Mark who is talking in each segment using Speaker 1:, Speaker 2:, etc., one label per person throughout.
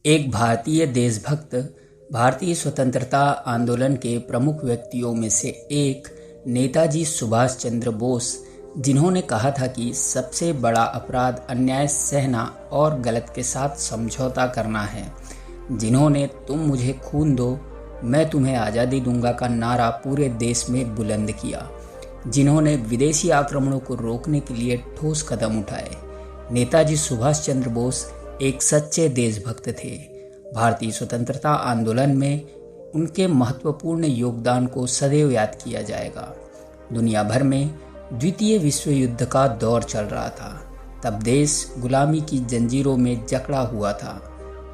Speaker 1: एक भारतीय देशभक्त भारतीय स्वतंत्रता आंदोलन के प्रमुख व्यक्तियों में से एक नेताजी सुभाष चंद्र बोस, जिन्होंने कहा था कि सबसे बड़ा अपराध अन्याय सहना और गलत के साथ समझौता करना है, जिन्होंने तुम मुझे खून दो मैं तुम्हें आज़ादी दूंगा का नारा पूरे देश में बुलंद किया, जिन्होंने विदेशी आक्रमणों को रोकने के लिए ठोस कदम उठाए। नेताजी सुभाष चंद्र बोस एक सच्चे देशभक्त थे। भारतीय स्वतंत्रता आंदोलन में उनके महत्वपूर्ण योगदान को सदैव याद किया जाएगा। दुनिया भर में द्वितीय विश्व युद्ध का दौर चल रहा था। तब देश गुलामी की जंजीरों में जकड़ा हुआ था।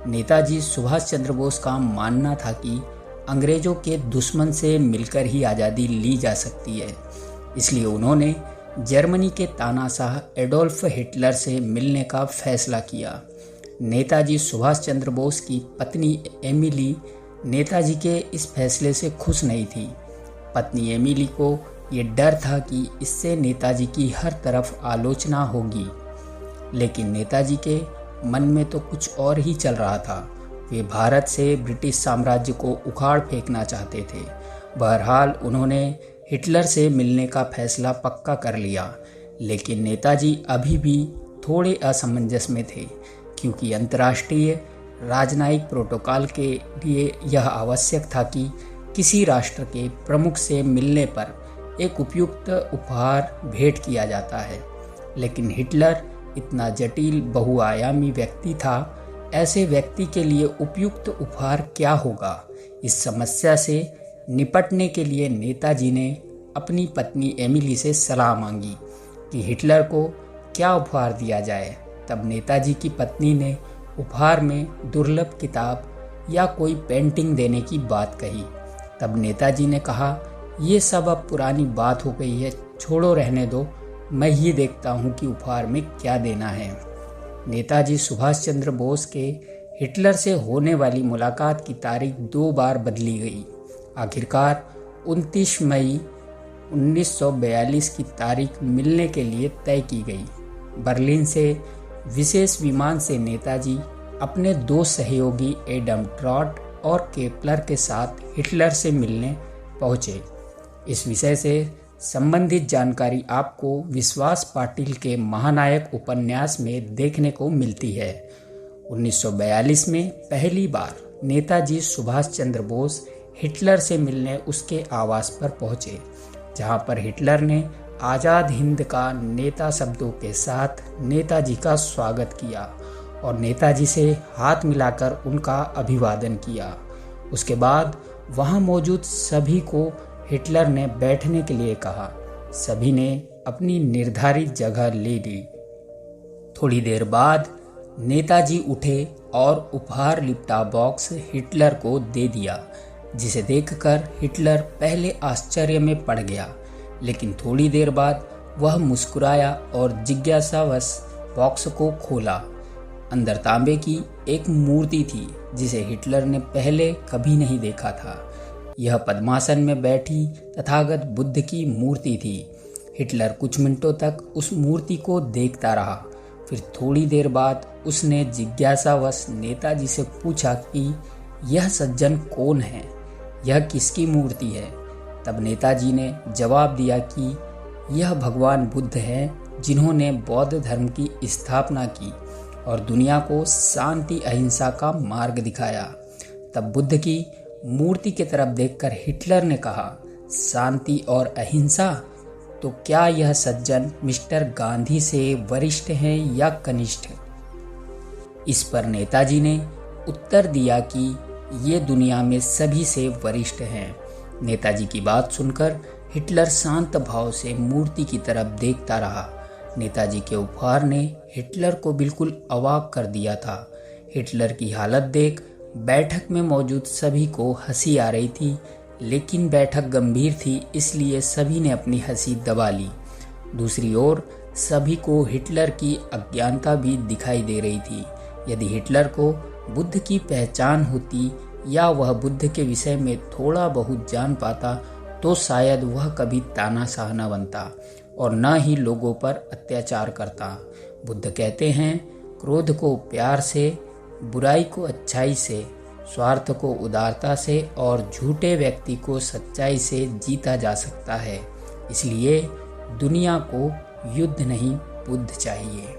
Speaker 1: नेताजी सुभाष चंद्र बोस का मानना था कि अंग्रेजों के दुश्मन से मिलकर ही आज़ादी ली जा सकती है। इसलिए उन्होंने जर्मनी के तानाशाह एडोल्फ हिटलर से मिलने का फैसला किया। नेताजी सुभाष चंद्र बोस की पत्नी एमिली नेताजी के इस फैसले से खुश नहीं थी। पत्नी एमिली को ये डर था कि इससे नेताजी की हर तरफ आलोचना होगी, लेकिन नेताजी के मन में तो कुछ और ही चल रहा था। वे भारत से ब्रिटिश साम्राज्य को उखाड़ फेंकना चाहते थे। बहरहाल उन्होंने हिटलर से मिलने का फैसला पक्का कर लिया, लेकिन नेताजी अभी भी थोड़े असमंजस में थे, क्योंकि अंतर्राष्ट्रीय राजनयिक प्रोटोकॉल के लिए यह आवश्यक था कि किसी राष्ट्र के प्रमुख से मिलने पर एक उपयुक्त उपहार भेंट किया जाता है। लेकिन हिटलर इतना जटिल बहुआयामी व्यक्ति था, ऐसे व्यक्ति के लिए उपयुक्त उपहार क्या होगा? इस समस्या से निपटने के लिए नेताजी ने अपनी पत्नी एमिली से सलाह मांगी कि हिटलर को क्या उपहार दिया जाए। तब नेताजी की पत्नी ने उपहार में दुर्लभ किताब या कोई पेंटिंग देने की बात कही। तब नेताजी ने कहा, ये सब अब पुरानी बात हो गई है, छोड़ो, रहने दो, मैं ही देखता हूँ कि उपहार में क्या देना है। नेताजी सुभाष चंद्र बोस के हिटलर से होने वाली मुलाकात की तारीख 2 बार बदली गई। आखिरकार 29 मई 1942 की तारीख मिलने के लिए तय की गई। बर्लिन से विशेष विमान से नेताजी अपने 2 सहयोगी एडम ट्रॉट और केपलर के साथ हिटलर से मिलने पहुंचे। इस विषय से संबंधित जानकारी आपको विश्वास पाटिल के महानायक उपन्यास में देखने को मिलती है। 1942 में पहली बार नेताजी सुभाष चंद्र बोस हिटलर से मिलने उसके आवास पर पहुंचे, जहां पर हिटलर ने आज़ाद हिंद का नेता शब्दों के साथ नेताजी का स्वागत किया और नेताजी से हाथ मिलाकर उनका अभिवादन किया। उसके बाद वहां मौजूद सभी को हिटलर ने बैठने के लिए कहा। सभी ने अपनी निर्धारित जगह ले ली। थोड़ी देर बाद नेताजी उठे और उपहार लिपटा बॉक्स हिटलर को दे दिया, जिसे देखकर हिटलर पहले आश्चर्य में पड़ गया, लेकिन थोड़ी देर बाद वह मुस्कुराया और जिज्ञासावश बॉक्स को खोला। अंदर तांबे की एक मूर्ति थी, जिसे हिटलर ने पहले कभी नहीं देखा था। यह पद्मासन में बैठी तथागत बुद्ध की मूर्ति थी। हिटलर कुछ मिनटों तक उस मूर्ति को देखता रहा। फिर थोड़ी देर बाद उसने जिज्ञासावश नेताजी से पूछा कि यह सज्जन कौन है, यह किसकी मूर्ति है? तब नेताजी ने जवाब दिया कि यह भगवान बुद्ध हैं, जिन्होंने बौद्ध धर्म की स्थापना की और दुनिया को शांति अहिंसा का मार्ग दिखाया। तब बुद्ध की मूर्ति की तरफ देखकर हिटलर ने कहा, शांति और अहिंसा? तो क्या यह सज्जन मिस्टर गांधी से वरिष्ठ हैं या कनिष्ठ? इस पर नेताजी ने उत्तर दिया कि ये दुनिया में सभी से वरिष्ठ हैं। नेताजी की बात सुनकर हिटलर शांत भाव से मूर्ति की तरफ देखता रहा। नेताजी के उपहार ने हिटलर को बिल्कुल अवाक कर दिया था। हिटलर की हालत देख बैठक में मौजूद सभी को हंसी आ रही थी, लेकिन बैठक गंभीर थी, इसलिए सभी ने अपनी हंसी दबा ली। दूसरी ओर सभी को हिटलर की अज्ञानता भी दिखाई दे रही थी। यदि हिटलर को बुद्ध की पहचान होती या वह बुद्ध के विषय में थोड़ा बहुत जान पाता, तो शायद वह कभी तानाशाह न बनता और न ही लोगों पर अत्याचार करता। बुद्ध कहते हैं, क्रोध को प्यार से बुराई को अच्छाई से, स्वार्थ को उदारता से और झूठे व्यक्ति को सच्चाई से जीता जा सकता है। इसलिए दुनिया को युद्ध नहीं, बुद्ध चाहिए।